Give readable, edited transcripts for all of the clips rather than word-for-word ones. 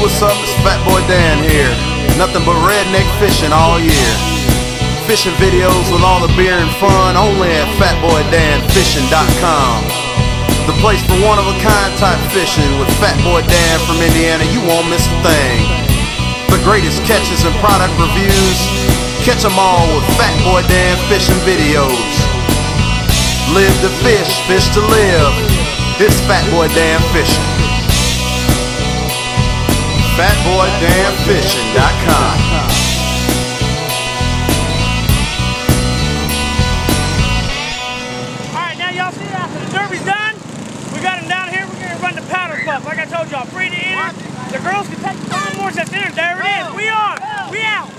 what's up? It's Fat Boy Dan here. Nothing but redneck fishing all year. Fishing videos with all the beer and fun only at fatboydanfishing.com. The place for one-of-a-kind type fishing with Fat Boy Dan from Indiana. You won't miss a thing. The greatest catches and product reviews. Catch them all with Fat Boy Dan fishing videos. Live to fish, fish to live. It's Fat Boy Dan Fishing. fatboydanfishing.com. Alright, now y'all see after the derby's done, we got him down here, we're going to run the powder puff. Like I told y'all, free to enter. The girls can take the lawnmowers that's in. There it is. We on. We out.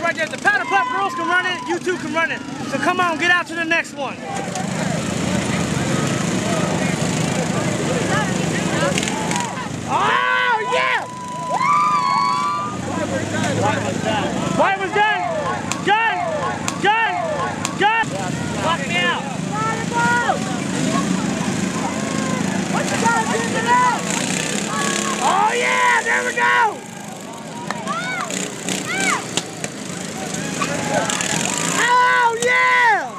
Right there, the powder puff girls can run it, you two can run it. So come on, get out to the next one. Oh yeah! White was done. Gun! Gun! Gun! Lock me out. Oh yeah, there we go! Oh yeah!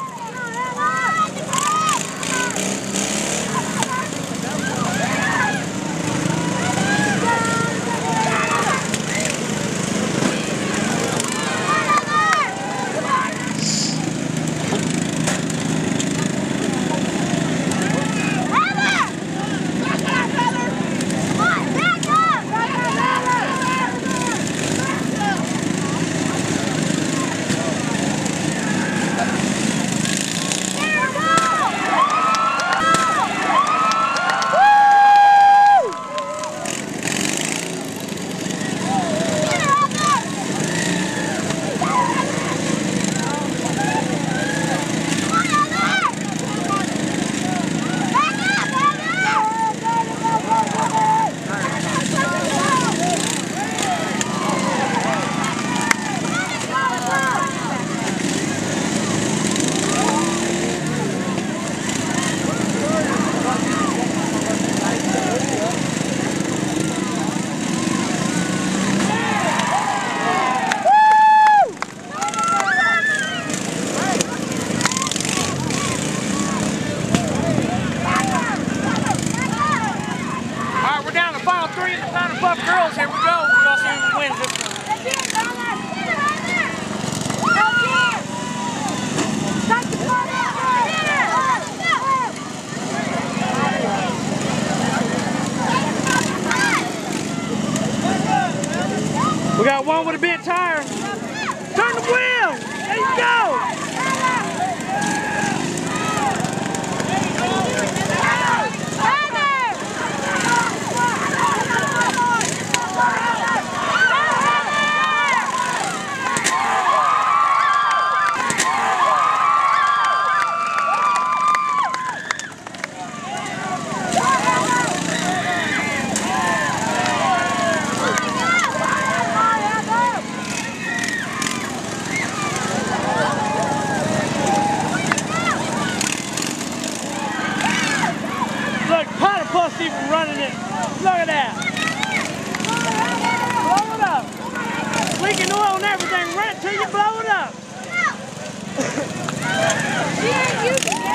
Final three of the powder puff girls. Here we go. We'll see who wins this one. We got one with a bent tire. Turn the wheel. There you go. Look, powder puff's even running it. Look at that. Blow it up. Leaking oil and everything. Run it till you blow it up. She ain't using it.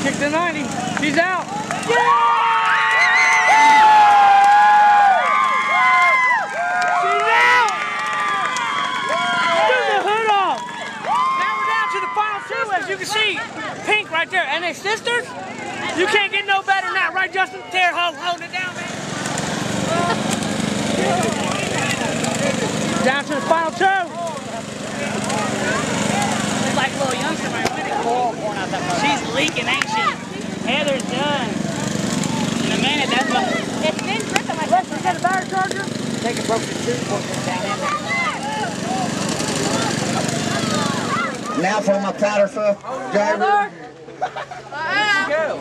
Kick the 90. She's out. Yeah! She's out! Took the hood off. Now we're down to the final two, as you can see. Pink right there. And they sisters? You can't get no better than that, right, Justin? Tear hold it down, man. Down to the final two. It's like a little youngster, man. She's leaking, ain't she? Heather's done. In a minute, that's what. It's been dripping like Let's get a battery charger. Take a broken tooth down in there. Now for my powder puff driver.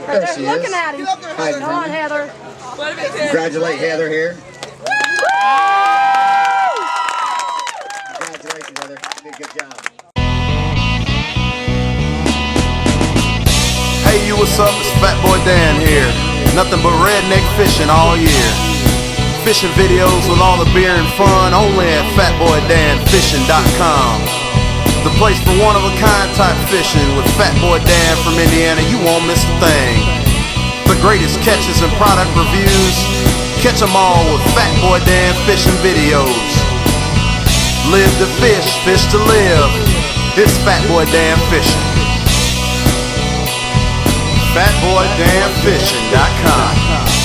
There she is. Looking at him. Hi, Come on, Heather. congratulate Heather here. Congratulations, Heather. You did a good job. Hey, you, what's up? It's Fat Boy Dan here. Nothing but redneck fishing all year. Fishing videos with all the beer and fun only at fatboydanfishing.com. The place for one-of-a-kind type fishing with Fat Boy Dan from Indiana. You won't miss a thing. The greatest catches and product reviews. Catch them all with Fat Boy Dan fishing videos. Live to fish, fish to live. It's Fat Boy Dan Fishing. fatboydanfishing.com.